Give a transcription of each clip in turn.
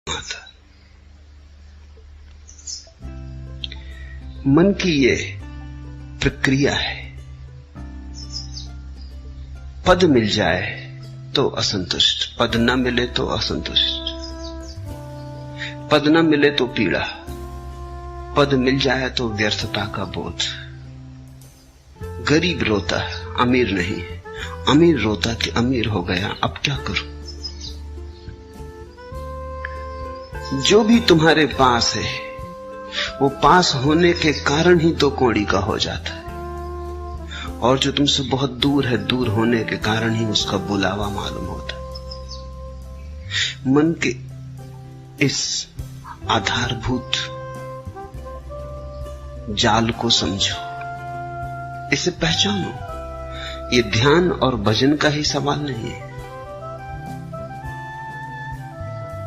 आता। मन की ये प्रक्रिया है, पद मिल जाए तो असंतुष्ट, पद न मिले तो असंतुष्ट, पद न मिले तो पीड़ा, पद मिल जाए तो व्यर्थता का बोध। गरीब रोता अमीर नहीं, अमीर रोता कि अमीर हो गया, अब क्या करूं। जो भी तुम्हारे पास है वो पास होने के कारण ही तो कौड़ी का हो जाता है, और जो तुमसे बहुत दूर है, दूर होने के कारण ही उसका बुलावा मालूम होता है। मन के इस आधारभूत जाल को समझो, इसे पहचानो। ये ध्यान और भजन का ही सवाल नहीं है।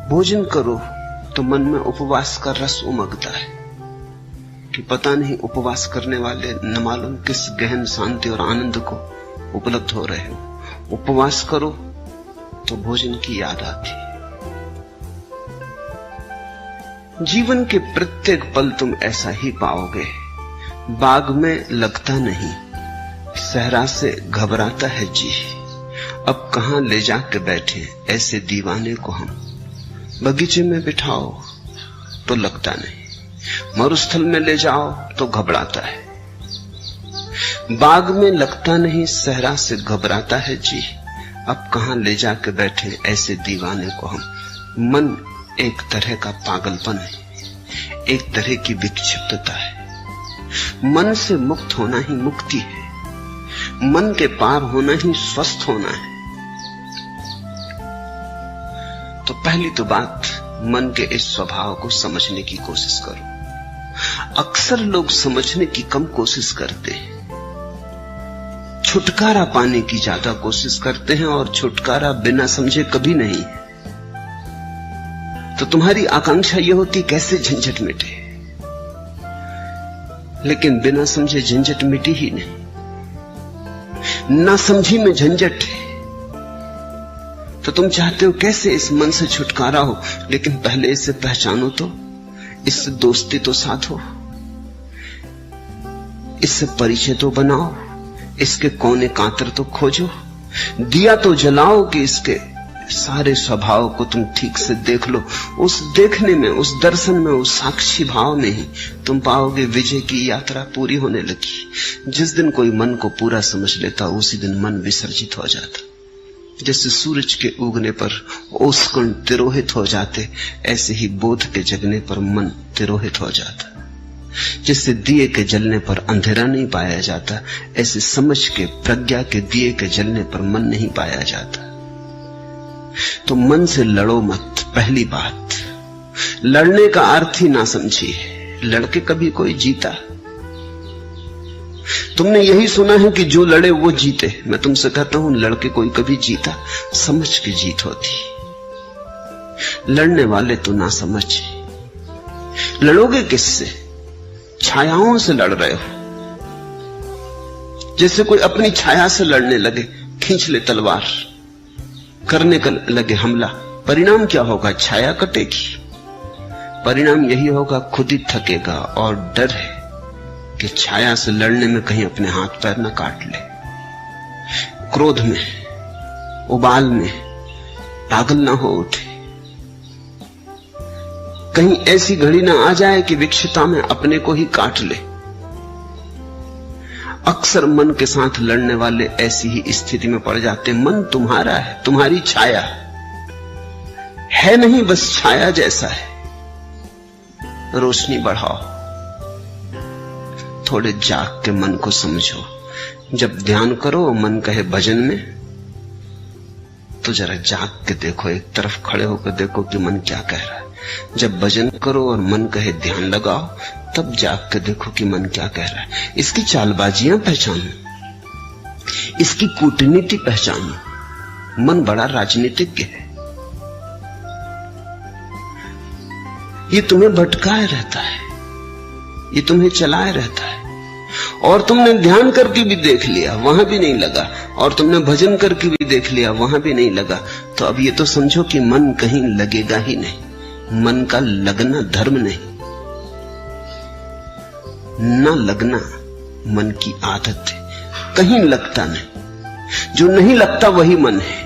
भोजन करो तो मन में उपवास का रस उमगता है कि पता नहीं उपवास करने वाले न मालूम किस गहन शांति और आनंद को उपलब्ध हो रहे हो। उपवास करो तो भोजन की याद आती है। जीवन के प्रत्येक पल तुम ऐसा ही पाओगे। बाग में लगता नहीं, सहरा से घबराता है जी, अब कहां ले जाके बैठे ऐसे दीवाने को हम। बगीचे में बिठाओ तो लगता नहीं, मरुस्थल में ले जाओ तो घबराता है। बाग में लगता नहीं, सहरा से घबराता है जी, अब कहां ले जाके बैठे ऐसे दीवाने को हम। मन एक तरह का पागलपन है, एक तरह की विक्षिप्तता है। मन से मुक्त होना ही मुक्ति है, मन के पार होना ही स्वस्थ होना है। तो पहली तो बात, मन के इस स्वभाव को समझने की कोशिश करो। अक्सर लोग समझने की कम कोशिश करते हैं, छुटकारा पाने की ज्यादा कोशिश करते हैं, और छुटकारा बिना समझे कभी नहीं। तो तुम्हारी आकांक्षा यह होती कैसे झंझट मिटे, लेकिन बिना समझे झंझट मिटी ही नहीं। ना समझी में झंझट है, तो तुम चाहते हो कैसे इस मन से छुटकारा हो, लेकिन पहले इसे पहचानो तो, इससे दोस्ती तो साधो, इससे परिचय तो बनाओ, इसके कोने कांतर तो खोजो, दिया तो जलाओ कि इसके सारे स्वभाव को तुम ठीक से देख लो। उस देखने में, उस दर्शन में, उस साक्षी भाव में ही तुम पाओगे विजय की यात्रा पूरी होने लगी। जिस दिन कोई मन को पूरा समझ लेता, उसी दिन मन विसर्जित हो जाता। जैसे सूरज के उगने पर ओसकण तिरोहित हो जाते, ऐसे ही बोध के जगने पर मन तिरोहित हो जाता। जैसे दिए के जलने पर अंधेरा नहीं पाया जाता, ऐसे समझ के, प्रज्ञा के दिए के जलने पर मन नहीं पाया जाता। तो मन से लड़ो मत। पहली बात, लड़ने का अर्थ ही ना समझिए। लड़के कभी कोई जीता? तुमने यही सुना है कि जो लड़े वो जीते। मैं तुमसे कहता हूं, लड़के कोई कभी जीता? समझ के जीत होती। लड़ने वाले तो ना समझे। लड़ोगे किससे? छायाओं से लड़ रहे हो। जैसे कोई अपनी छाया से लड़ने लगे, खींच ले तलवार, करने का लगे हमला। परिणाम क्या होगा? छाया कटेगी। परिणाम यही होगा, खुद ही थकेगा, और डर है कि छाया से लड़ने में कहीं अपने हाथ पैर न काट ले। क्रोध में, उबाल में पागल ना हो उठे। कहीं ऐसी घड़ी ना आ जाए कि विक्षिप्तता में अपने को ही काट ले। अक्सर मन के साथ लड़ने वाले ऐसी ही स्थिति में पड़ जाते। मन तुम्हारा है, तुम्हारी छाया है नहीं, बस छाया जैसा है। रोशनी बढ़ाओ, थोड़े जाग के मन को समझो। जब ध्यान करो, मन कहे भजन में, तो जरा जाग के देखो, एक तरफ खड़े होकर देखो कि मन क्या कह रहा है। जब भजन करो और मन कहे ध्यान लगाओ, तब जाग के देखो कि मन क्या कह रहा है। इसकी चालबाजियां पहचानो, इसकी कूटनीति पहचानो। मन बड़ा राजनीतिज्ञ है, ये तुम्हें भटकाए रहता है, ये तुम्हें चलाए रहता है। और तुमने ध्यान करके भी देख लिया, वहां भी नहीं लगा, और तुमने भजन करके भी देख लिया, वहां भी नहीं लगा। तो अब ये तो समझो कि मन कहीं लगेगा ही नहीं। मन का लगना धर्म नहीं, ना लगना मन की आदत है। कहीं लगता नहीं, जो नहीं लगता वही मन है।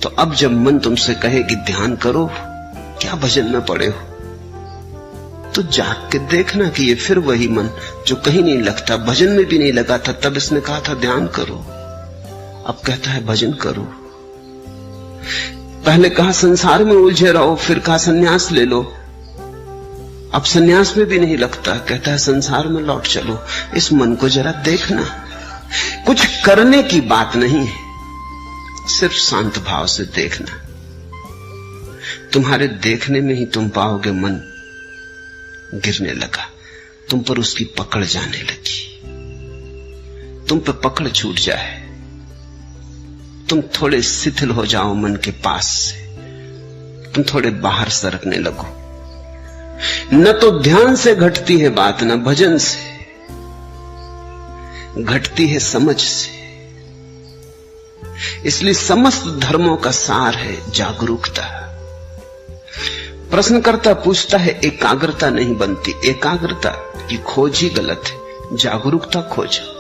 तो अब जब मन तुमसे कहे कि ध्यान करो, क्या भजन में पड़े हो, तो जाग के देखना कि ये फिर वही मन जो कहीं नहीं लगता, भजन में भी नहीं लगा था। तब इसने कहा था ध्यान करो, अब कहता है भजन करो। पहले कहा संसार में उलझे रहो, फिर कहा सन्यास ले लो। अब सन्यास में भी नहीं लगता, कहता है संसार में लौट चलो। इस मन को जरा देखना, कुछ करने की बात नहीं है, सिर्फ शांत भाव से देखना। तुम्हारे देखने में ही तुम पाओगे मन गिरने लगा, तुम पर उसकी पकड़ जाने लगी, तुम पर पकड़ छूट जाए, तुम थोड़े शिथिल हो जाओ मन के पास से, तुम थोड़े बाहर सरकने लगो। न तो ध्यान से घटती है बात, न भजन से घटती है, समझ से। इसलिए समस्त धर्मों का सार है जागरूकता। प्रश्नकर्ता पूछता है एकाग्रता नहीं बनती, एकाग्रता की खोज ही गलत है, जागरूकता खोजो।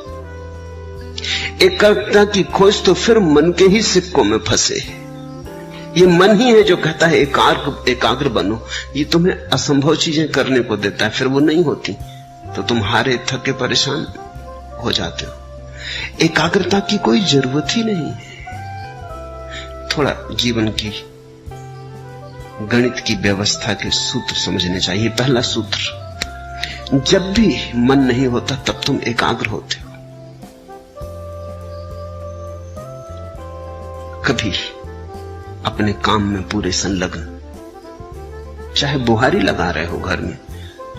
एकाग्रता की खोज तो फिर मन के ही सिक्कों में फंसे। ये मन ही है जो कहता है एकाग्र बनो, ये तुम्हें असंभव चीजें करने को देता है, फिर वो नहीं होती तो तुम हारे थके परेशान हो जाते हो। एकाग्रता की कोई जरूरत ही नहीं है। थोड़ा जीवन की गणित की व्यवस्था के सूत्र समझने चाहिए। पहला सूत्र, जब भी मन नहीं होता तब तुम एकाग्र होते हो। कभी अपने काम में पूरे संलग्न, चाहे बुहारी लगा रहे हो घर में,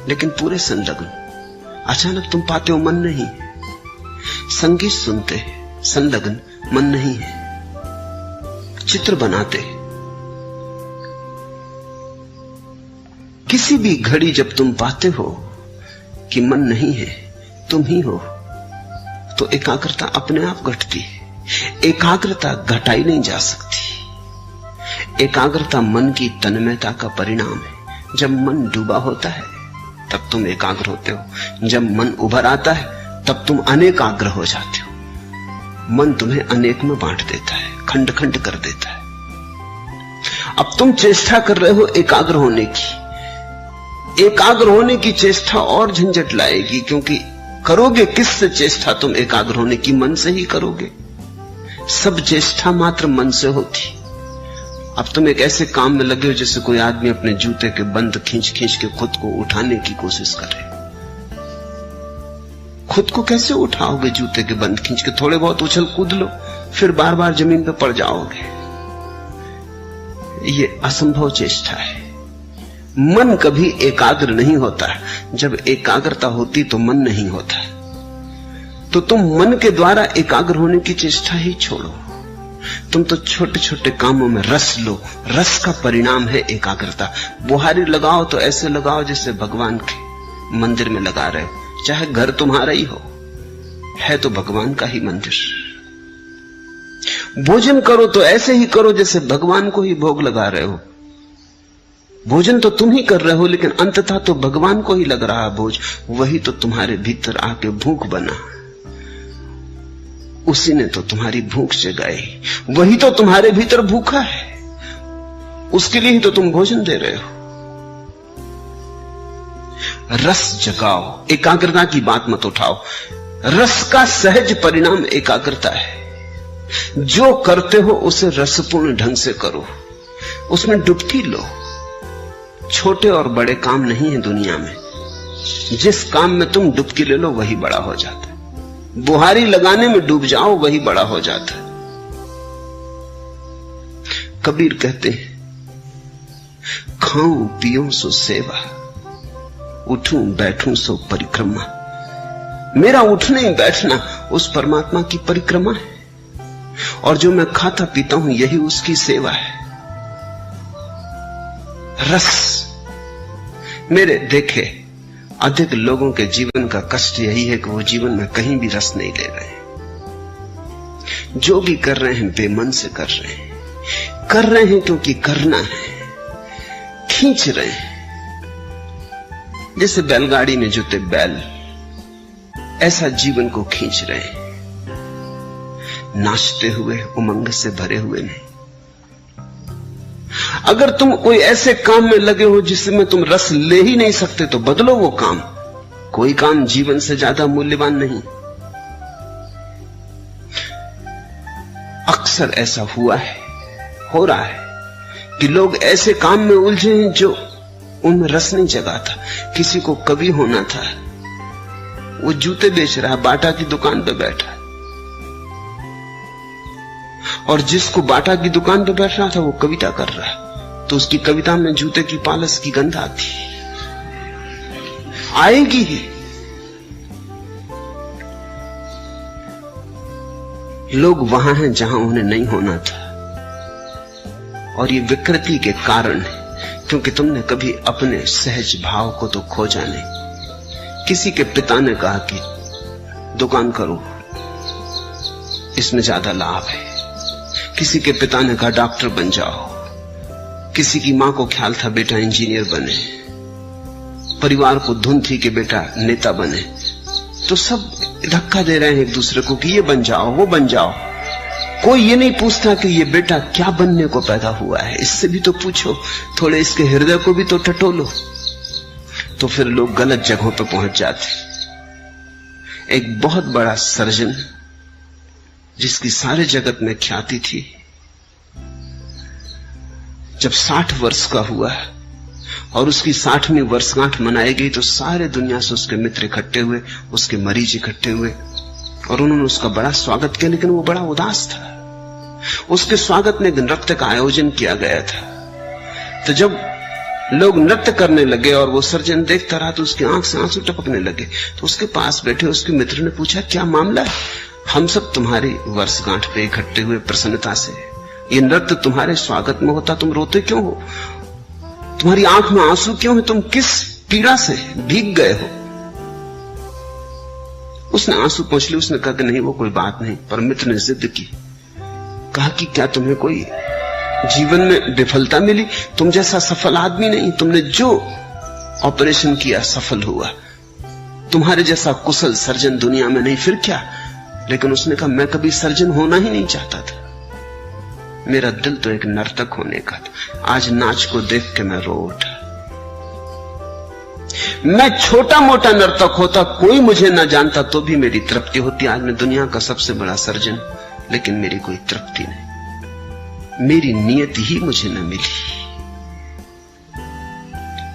लेकिन पूरे संलग्न, अचानक तुम पाते हो मन नहीं है। संगीत सुनते संलग्न, मन नहीं है। चित्र बनाते, किसी भी घड़ी जब तुम पाते हो कि मन नहीं है, तुम ही हो, तो एकाग्रता अपने आप घटती है। एकाग्रता घटाई नहीं जा सकती। एकाग्रता मन की तन्मयता का परिणाम है। जब मन डूबा होता है तब तुम एकाग्र होते हो, जब मन उभर आता है तब तुम अनेकाग्र हो जाते हो। मन तुम्हें अनेक में बांट देता है, खंड खंड कर देता है। अब तुम चेष्टा कर रहे हो एकाग्र होने की। एकाग्र होने की चेष्टा और झंझट लाएगी, क्योंकि करोगे किससे चेष्टा तुम एकाग्र होने की? मन से ही करोगे। सब चेष्टा मात्र मन से होती। अब तुम एक ऐसे काम में लगे हो जैसे कोई आदमी अपने जूते के बंद खींच खींच के खुद को उठाने की कोशिश करे। खुद को कैसे उठाओगे? जूते के बंद खींच के थोड़े बहुत उछल कूद लो, फिर बार बार जमीन पर पड़ जाओगे। ये असंभव चेष्टा है। मन कभी एकाग्र नहीं होता। जब एकाग्रता होती तो मन नहीं होता। तो तुम मन के द्वारा एकाग्र होने की चेष्टा ही छोड़ो। तुम तो छोटे छोटे कामों में रस लो। रस का परिणाम है एकाग्रता। बुहारी लगाओ तो ऐसे लगाओ जैसे भगवान के मंदिर में लगा रहे हो, चाहे घर तुम्हारा ही हो, है तो भगवान का ही मंदिर। भोजन करो तो ऐसे ही करो जैसे भगवान को ही भोग लगा रहे हो। भोजन तो तुम ही कर रहे हो, लेकिन अंततः तो भगवान को ही लग रहा भोज। वही तो तुम्हारे भीतर आके भूख बना, उसी ने तो तुम्हारी भूख जगाई। वही तो तुम्हारे भीतर भूखा है, उसके लिए ही तो तुम भोजन दे रहे हो। रस जगाओ, एकाग्रता की बात मत उठाओ। रस का सहज परिणाम एकाग्रता है। जो करते हो उसे रसपूर्ण ढंग से करो, उसमें डुबकी लो। छोटे और बड़े काम नहीं है दुनिया में। जिस काम में तुम डुबकी ले लो वही बड़ा हो जाता है। बुहारी लगाने में डूब जाओ, वही बड़ा हो जाता है। कबीर कहते हैं, खाऊं पियूं सो सेवा, उठूं बैठूं सो परिक्रमा। मेरा उठना ही बैठना उस परमात्मा की परिक्रमा है, और जो मैं खाता पीता हूं यही उसकी सेवा है। रस, मेरे देखे अधिक लोगों के जीवन का कष्ट यही है कि वो जीवन में कहीं भी रस नहीं ले रहे हैं। जो भी कर रहे हैं बेमन से कर रहे हैं क्योंकि करना है। खींच रहे हैं, जैसे बैलगाड़ी में जुते बैल ऐसा जीवन को खींच रहे हैं, नाचते हुए, उमंग से भरे हुए नहीं। अगर तुम कोई ऐसे काम में लगे हो जिसमें तुम रस ले ही नहीं सकते तो बदलो वो काम। कोई काम जीवन से ज्यादा मूल्यवान नहीं। अक्सर ऐसा हुआ है, हो रहा है कि लोग ऐसे काम में उलझे हैं जो उनमें रस नहीं जगाता। किसी को कवि होना था, वो जूते बेच रहा है, बाटा की दुकान पे बैठा है, और जिसको बाटा की दुकान पे बैठ रहा था वो कविता कर रहा है, तो उसकी कविता में जूते की पालस की गंध आती आएगी ही। लोग वहां हैं जहां उन्हें नहीं होना था, और ये विकृति के कारण है क्योंकि तुमने कभी अपने सहज भाव को तो खोजा नहीं। किसी के पिता ने कहा कि दुकान करो, इसमें ज्यादा लाभ है। किसी के पिता ने कहा डॉक्टर बन जाओ। किसी की मां को ख्याल था बेटा इंजीनियर बने। परिवार को धुन थी कि बेटा नेता बने। तो सब धक्का दे रहे हैं एक दूसरे को कि ये बन जाओ, वो बन जाओ। कोई ये नहीं पूछता कि ये बेटा क्या बनने को पैदा हुआ है। इससे भी तो पूछो, थोड़े इसके हृदय को भी तो टटोलो। तो फिर लोग गलत जगहों पर पहुंच जाते। एक बहुत बड़ा सर्जन जिसकी सारे जगत में ख्याति थी, जब 60 वर्ष का हुआ और उसकी 60वीं वर्षगांठ मनाई गई तो सारे दुनिया से उसके मित्र इकट्ठे हुए, उसके मरीज इकट्ठे हुए और उन्होंने उसका बड़ा स्वागत किया। लेकिन वो बड़ा उदास था। उसके स्वागत में एक नृत्य का आयोजन किया गया था। तो जब लोग नृत्य करने लगे और वो सर्जन देखता रहा तो उसकी आंख से आंसू टपकने लगे। तो उसके पास बैठे उसके मित्र ने पूछा, क्या मामला है? हम सब तुम्हारी वर्षगांठ पे इकट्ठे हुए प्रसन्नता से। ये नृत्य तुम्हारे स्वागत में होता, तुम रोते क्यों हो? तुम्हारी आंख में आंसू क्यों है? तुम किस पीड़ा से भीग गए हो? उसने आंसू पोंछ लिए। उसने कहा कि नहीं, वो कोई बात नहीं। पर मित्र ने जिद की, कहा कि क्या तुम्हें कोई जीवन में विफलता मिली? तुम जैसा सफल आदमी नहीं। तुमने जो ऑपरेशन किया सफल हुआ। तुम्हारे जैसा कुशल सर्जन दुनिया में नहीं, फिर क्या? लेकिन उसने कहा, मैं कभी सर्जन होना ही नहीं चाहता था। मेरा दिल तो एक नर्तक होने का था। आज नाच को देख के मैं रो उठा। मैं छोटा मोटा नर्तक होता, कोई मुझे ना जानता तो भी मेरी तृप्ति होती। आज मैं दुनिया का सबसे बड़ा सर्जन, लेकिन मेरी कोई तृप्ति नहीं। मेरी नियत ही मुझे न मिली।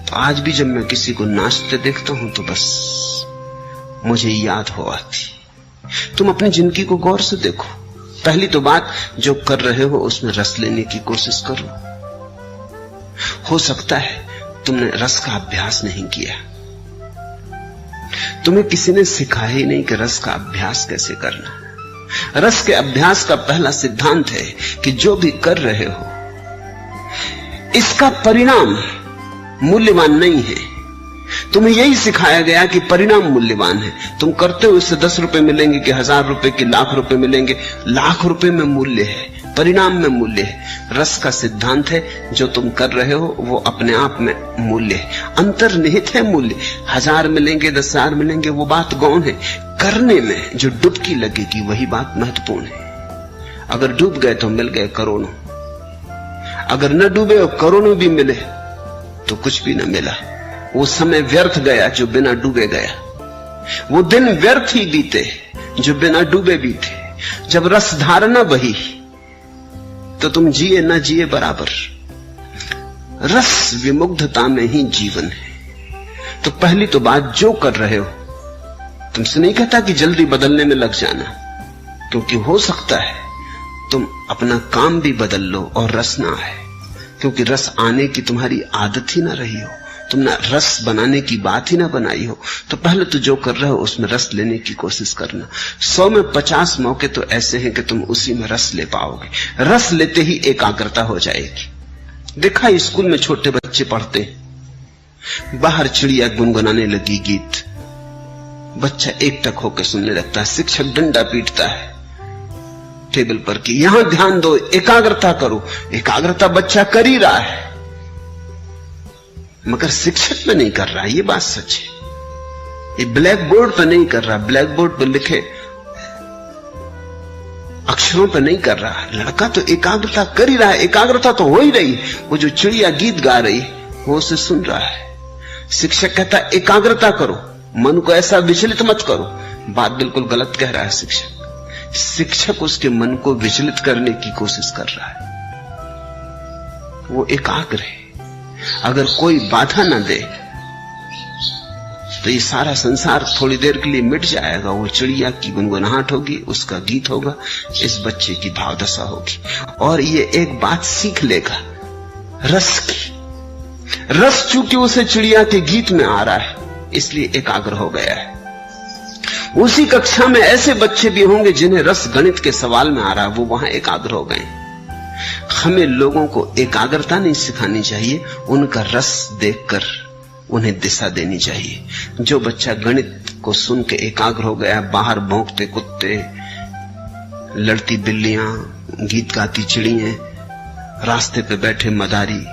तो आज भी जब मैं किसी को नाचते देखता हूं तो बस मुझे याद हो आती। तुम अपनी जिंदगी को गौर से देखो। पहली तो बात, जो कर रहे हो उसमें रस लेने की कोशिश करो। हो सकता है तुमने रस का अभ्यास नहीं किया। तुम्हें किसी ने सिखाया ही नहीं कि रस का अभ्यास कैसे करना। रस के अभ्यास का पहला सिद्धांत है कि जो भी कर रहे हो इसका परिणाम मूल्यवान नहीं है। तुम्हें यही सिखाया गया कि परिणाम मूल्यवान है। तुम करते हो इससे 10 रुपए मिलेंगे कि 1000 रुपए की लाख रुपए मिलेंगे। लाख रुपए में मूल्य है, परिणाम में मूल्य है। रस का सिद्धांत है जो तुम कर रहे हो वो अपने आप में मूल्य है, अंतर्निहित है मूल्य। 1000 मिलेंगे 10,000 मिलेंगे वो बात गौण है। करने में जो डुबकी लगेगी वही बात महत्वपूर्ण है। अगर डूब गए तो मिल गए करोड़ों, अगर न डूबे और करोड़ों भी मिले तो कुछ भी न मिला। वो समय व्यर्थ गया जो बिना डूबे गया। वो दिन व्यर्थ ही बीते जो बिना डूबे बीते। जब रस धारणा बही तो तुम जिए न जिए बराबर। रस विमुग्धता में ही जीवन है। तो पहली तो बात, जो कर रहे हो, तुमसे नहीं कहता कि जल्दी बदलने में लग जाना, क्योंकि हो सकता है तुम अपना काम भी बदल लो और रस ना आए, क्योंकि रस आने की तुम्हारी आदत ही ना रही हो। तुमने रस बनाने की बात ही ना बनाई हो। तो पहले तो जो कर रहे हो उसमें रस लेने की कोशिश करना। 100 में 50 मौके तो ऐसे हैं कि तुम उसी में रस ले पाओगे। रस लेते ही एकाग्रता हो जाएगी। देखा, स्कूल में छोटे बच्चे पढ़ते, बाहर चिड़िया गुनगुनाने लगी गीत, बच्चा एकटक होकर सुनने लगता है। शिक्षक डंडा पीटता है टेबल पर कि यहां ध्यान दो, एकाग्रता करो। एकाग्रता बच्चा कर ही रहा है, मगर शिक्षक पे नहीं कर रहा, ये बात सच है। ये ब्लैक बोर्ड पे नहीं कर रहा, ब्लैक बोर्ड पे लिखे अक्षरों पे नहीं कर रहा। लड़का तो एकाग्रता कर ही रहा है, एकाग्रता तो हो ही रही। वो जो चिड़िया गीत गा रही वो उसे सुन रहा है। शिक्षक कहता है एकाग्रता करो, मन को ऐसा विचलित मत करो। बात बिल्कुल गलत कह रहा है शिक्षक। शिक्षक उसके मन को विचलित करने की कोशिश कर रहा है। वो एकाग्र है। अगर कोई बाधा ना दे तो ये सारा संसार थोड़ी देर के लिए मिट जाएगा। वो चिड़िया की गुनगुनाहट होगी, उसका गीत होगा, इस बच्चे की भावदशा होगी। और ये एक बात सीख लेगा रस की। रस चूंकि उसे चिड़िया के गीत में आ रहा है, इसलिए एकाग्र हो गया है। उसी कक्षा में ऐसे बच्चे भी होंगे जिन्हें रस गणित के सवाल में आ रहा है, वो वहां एकाग्र हो गए। हमें लोगों को एकाग्रता नहीं सिखानी चाहिए, उनका रस देखकर उन्हें दिशा देनी चाहिए। जो बच्चा गणित को सुन के एकाग्र हो गया, बाहर भौंकते कुत्ते, लड़ती बिल्लियां, गीत गाती चिड़ियां, रास्ते पे बैठे मदारी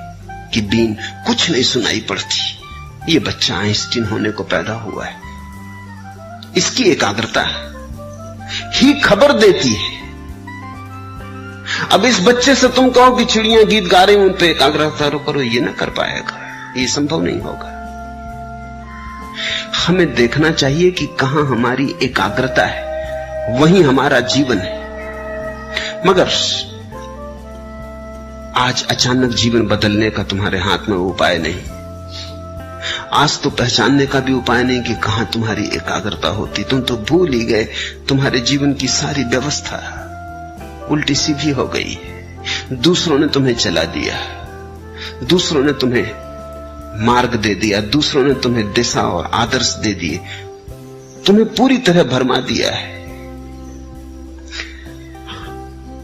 की बीन कुछ नहीं सुनाई पड़ती, ये बच्चा आइंस्टीन होने को पैदा हुआ है। इसकी एकाग्रता ही खबर देती है। अब इस बच्चे से तुम कहो कि चिड़ियां गीत गा रही उन पे एकाग्रता करो, ये ना कर पाएगा, ये संभव नहीं होगा। हमें देखना चाहिए कि कहां हमारी एकाग्रता है, वहीं हमारा जीवन है। मगर आज अचानक जीवन बदलने का तुम्हारे हाथ में उपाय नहीं। आज तो पहचानने का भी उपाय नहीं कि कहां तुम्हारी एकाग्रता होती। तुम तो भूल ही गए, तुम्हारे जीवन की सारी व्यवस्था उल्टी सीधी हो गई है। दूसरों ने तुम्हें चला दिया, दूसरों ने तुम्हें मार्ग दे दिया, दूसरों ने तुम्हें दिशा और आदर्श दे दिए, तुम्हें पूरी तरह भरमा दिया है।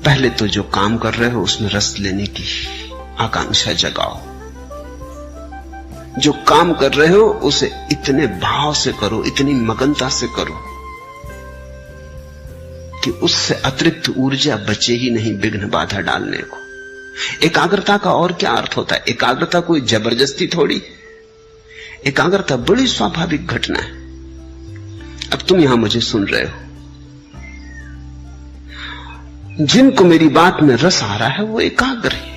पहले तो जो काम कर रहे हो उसमें रस लेने की आकांक्षा जगाओ। जो काम कर रहे हो उसे इतने भाव से करो, इतनी मगनता से करो कि उससे अतिरिक्त ऊर्जा बचे ही नहीं विघ्न बाधा डालने को। एकाग्रता का और क्या अर्थ होता है? एकाग्रता कोई जबरदस्ती थोड़ी, एकाग्रता बड़ी स्वाभाविक घटना है। अब तुम यहां मुझे सुन रहे हो, जिनको मेरी बात में रस आ रहा है वो एकाग्र है।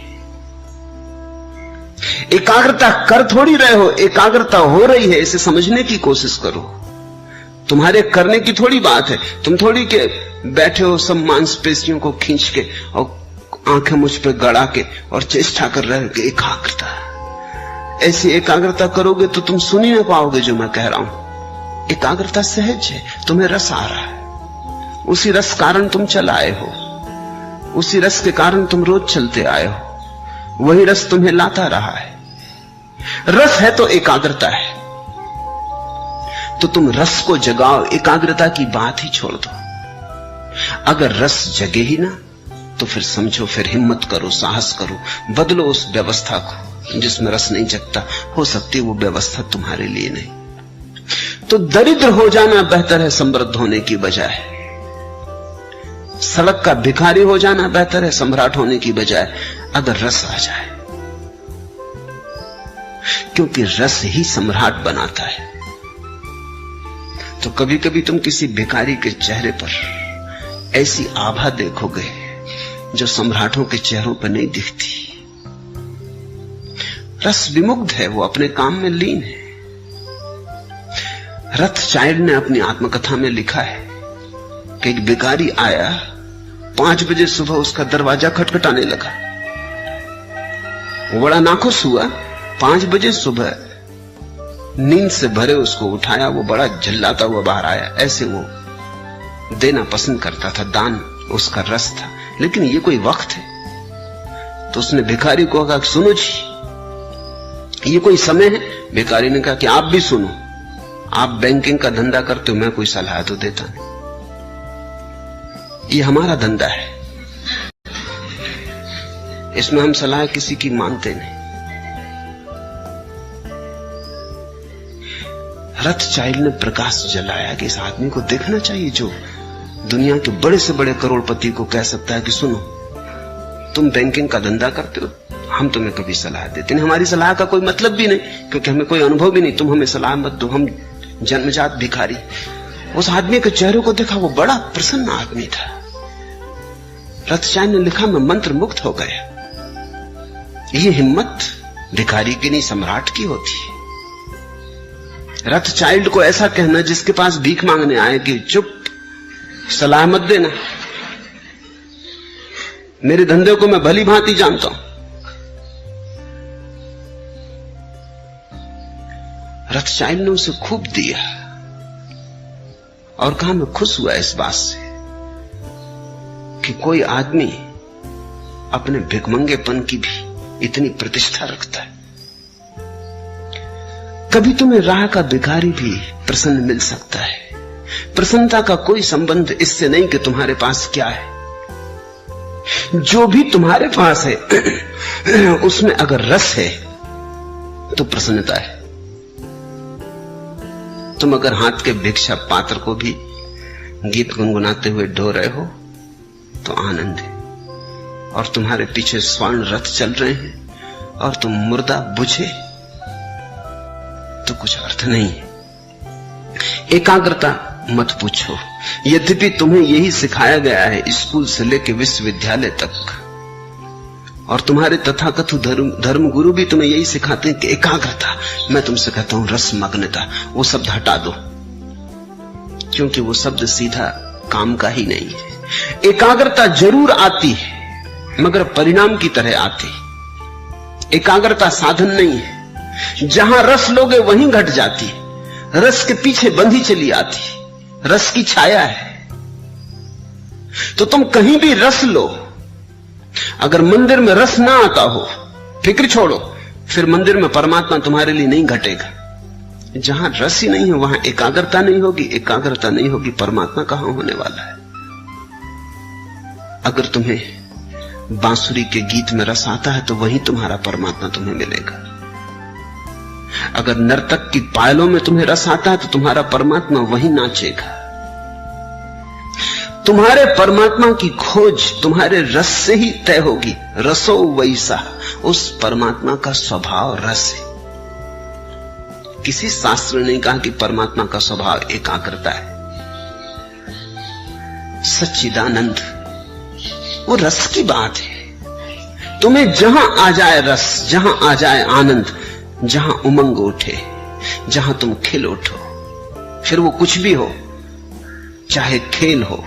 एकाग्रता कर थोड़ी रहे हो, एकाग्रता हो रही है, इसे समझने की कोशिश करो। तुम्हारे करने की थोड़ी बात है। तुम थोड़ी के बैठे हो सब मांसपेशियों को खींच के और आंखें मुझ पर गड़ा के और चेष्टा कर रहे हो कि एकाग्रता। ऐसी एकाग्रता करोगे तो तुम सुन ही ना पाओगे जो मैं कह रहा हूं। एकाग्रता सहज है, तुम्हें रस आ रहा है, उसी रस कारण तुम चल आए हो, उसी रस के कारण तुम रोज चलते आए हो, वही रस तुम्हें लाता रहा है। रस है तो एकाग्रता है, तो तुम रस को जगाओ, एकाग्रता की बात ही छोड़ दो। अगर रस जगे ही ना तो फिर समझो, फिर हिम्मत करो, साहस करो, बदलो उस व्यवस्था को जिसमें रस नहीं जगता। हो सकती वो व्यवस्था तुम्हारे लिए नहीं। तो दरिद्र हो जाना बेहतर है समृद्ध होने की बजाय। सड़क का भिखारी हो जाना बेहतर है सम्राट होने की बजाय, अगर रस आ जाए। क्योंकि रस ही सम्राट बनाता है। तो कभी कभी तुम किसी भिखारी के चेहरे पर ऐसी आभा देखोगे जो सम्राटों के चेहरों पर नहीं दिखती। रस विमुग्ध है, वो अपने काम में लीन है। रथचाइल्ड ने अपनी आत्मकथा में लिखा है कि एक भिखारी आया, 5 बजे सुबह उसका दरवाजा खटखटाने लगा। वो बड़ा नाखुश हुआ। 5 बजे सुबह नींद से भरे उसको उठाया, वो बड़ा झल्लाता हुआ बाहर आया। ऐसे वो देना पसंद करता था, दान उसका रस था। लेकिन ये कोई वक्त है? तो उसने भिखारी को कहा, सुनो जी, ये कोई समय है? भिखारी ने कहा कि आप भी सुनो, आप बैंकिंग का धंधा करते हो, मैं कोई सलाह तो देता नहीं, ये हमारा धंधा है, इसमें हम सलाह किसी की मानते नहीं। रथचाइल्ड ने प्रकाश जलाया कि इस आदमी को देखना चाहिए जो दुनिया के बड़े से बड़े करोड़पति को कह सकता है कि सुनो, तुम बैंकिंग का धंधा करते हो, हम तुम्हें कभी सलाह देते नहीं, हमारी सलाह का कोई मतलब भी नहीं, क्योंकि हमें कोई अनुभव भी नहीं। तुम हमें सलाह मत दो, हम जन्मजात भिखारी। उस आदमी के चेहरे को देखा, वो बड़ा प्रसन्न आदमी था। रथचाइल्ड ने लिखा, मैं मंत्र मुक्त हो गया। ये हिम्मत भिखारी की नहीं, सम्राट की होती है। रथचाइल्ड को ऐसा कहना जिसके पास भीख मांगने आए कि चुप, सलाह मत देना, मेरे धंधे को मैं भली भांति जानता हूं। रथचाइल्ड ने उसे खूब दिया और कहा, मैं खुश हुआ इस बात से कि कोई आदमी अपने भिखमंगेपन की भी इतनी प्रतिष्ठा रखता है। कभी तुम्हें राह का भिखारी भी प्रसन्न मिल सकता है। प्रसन्नता का कोई संबंध इससे नहीं कि तुम्हारे पास क्या है। जो भी तुम्हारे पास है उसमें अगर रस है तो प्रसन्नता है। तुम अगर हाथ के भिक्षा पात्र को भी गीत गुनगुनाते हुए ढो रहे हो तो आनंद है, और तुम्हारे पीछे स्वर्ण रथ चल रहे हैं और तुम मुर्दा बुझे तो कुछ अर्थ नहीं है। एकाग्रता मत पूछो, यद्यपि तुम्हें यही सिखाया गया है स्कूल से लेकर विश्वविद्यालय तक, और तुम्हारे तथाकथित धर्म गुरु भी तुम्हें यही सिखाते हैं कि एकाग्रता। मैं तुमसे कहता हूं रसमग्नता, वो शब्द हटा दो, क्योंकि वो शब्द सीधा काम का ही नहीं है। एकाग्रता जरूर आती है मगर परिणाम की तरह आती। एकाग्रता साधन नहीं है। जहां रस लोगे वहीं घट जाती, रस के पीछे बंधी चली आती, रस की छाया है। तो तुम कहीं भी रस लो, अगर मंदिर में रस ना आता हो, फिक्र छोड़ो, फिर मंदिर में परमात्मा तुम्हारे लिए नहीं घटेगा। जहां रस ही नहीं है वहां एकाग्रता नहीं होगी, एकाग्रता नहीं होगी, परमात्मा कहां होने वाला है। अगर तुम्हें बांसुरी के गीत में रस आता है तो वहीं तुम्हारा परमात्मा तुम्हें मिलेगा। अगर नर्तक की पायलों में तुम्हें रस आता है तो तुम्हारा परमात्मा वहीं नाचेगा। तुम्हारे परमात्मा की खोज तुम्हारे रस से ही तय होगी। रसो वैसा, उस परमात्मा का स्वभाव रस है। किसी शास्त्र ने कहा कि परमात्मा का स्वभाव एकाग्रता है। सच्चिदानंद वो रस की बात है। तुम्हें जहां आ जाए रस, जहां आ जाए आनंद, जहां उमंग उठे, जहां तुम खिल उठो, फिर वो कुछ भी हो, चाहे खेल हो,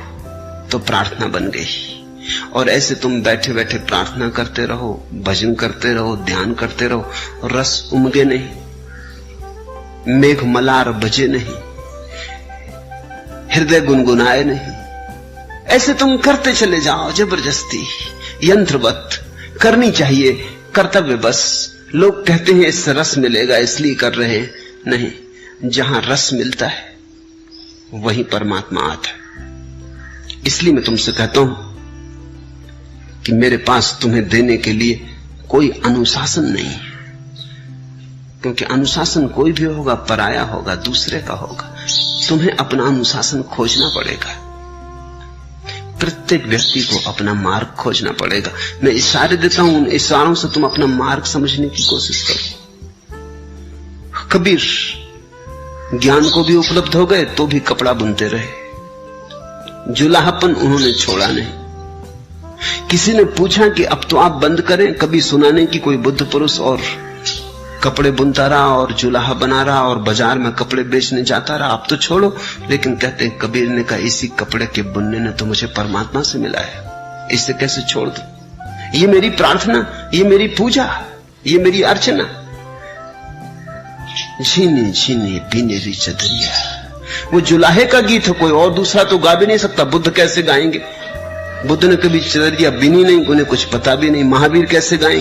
तो प्रार्थना बन गई। और ऐसे तुम बैठे बैठे प्रार्थना करते रहो, भजन करते रहो, ध्यान करते रहो, रस उमगे नहीं, मेघ मलार बजे नहीं, हृदय गुनगुनाए नहीं। ऐसे तुम करते चले जाओ जबरदस्ती, यंत्रवत। करनी चाहिए कर्तव्य बस। लोग कहते हैं इससे रस मिलेगा इसलिए कर रहे हैं, नहीं। जहां रस मिलता है वहीं परमात्मा आता है। इसलिए मैं तुमसे कहता हूं कि मेरे पास तुम्हें देने के लिए कोई अनुशासन नहीं है, क्योंकि अनुशासन कोई भी होगा पराया होगा, दूसरे का होगा। तुम्हें अपना अनुशासन खोजना पड़ेगा। प्रत्येक व्यक्ति को अपना मार्ग खोजना पड़ेगा। मैं इशारे देता हूं, उन इशारों से तुम अपना मार्ग समझने की कोशिश करो। कबीर ज्ञान को भी उपलब्ध हो गए तो भी कपड़ा बुनते रहे। जुलाहपन उन्होंने छोड़ा नहीं। किसी ने पूछा कि अब तो आप बंद करें, कभी सुना नहीं कि कोई बुद्ध पुरुष और कपड़े बुनता रहा और जुलाहा बना रहा और बाजार में कपड़े बेचने जाता रहा, अब तो छोड़ो। लेकिन कहते हैं, कबीर ने कहा, इसी कपड़े के बुनने ने तो मुझे परमात्मा से मिला है, इसे कैसे छोड़ दूं? ये मेरी प्रार्थना, ये मेरी पूजा, ये मेरी अर्चना। झीनी झीनी बीनेरी चदरिया, वो जुलाहे का गीत है, कोई और दूसरा तो गा भी नहीं सकता। बुद्ध कैसे गाएंगे? बुद्ध ने कभी चदरिया बीनी नहीं, उन्हें कुछ पता भी नहीं। महावीर कैसे गाएंगे?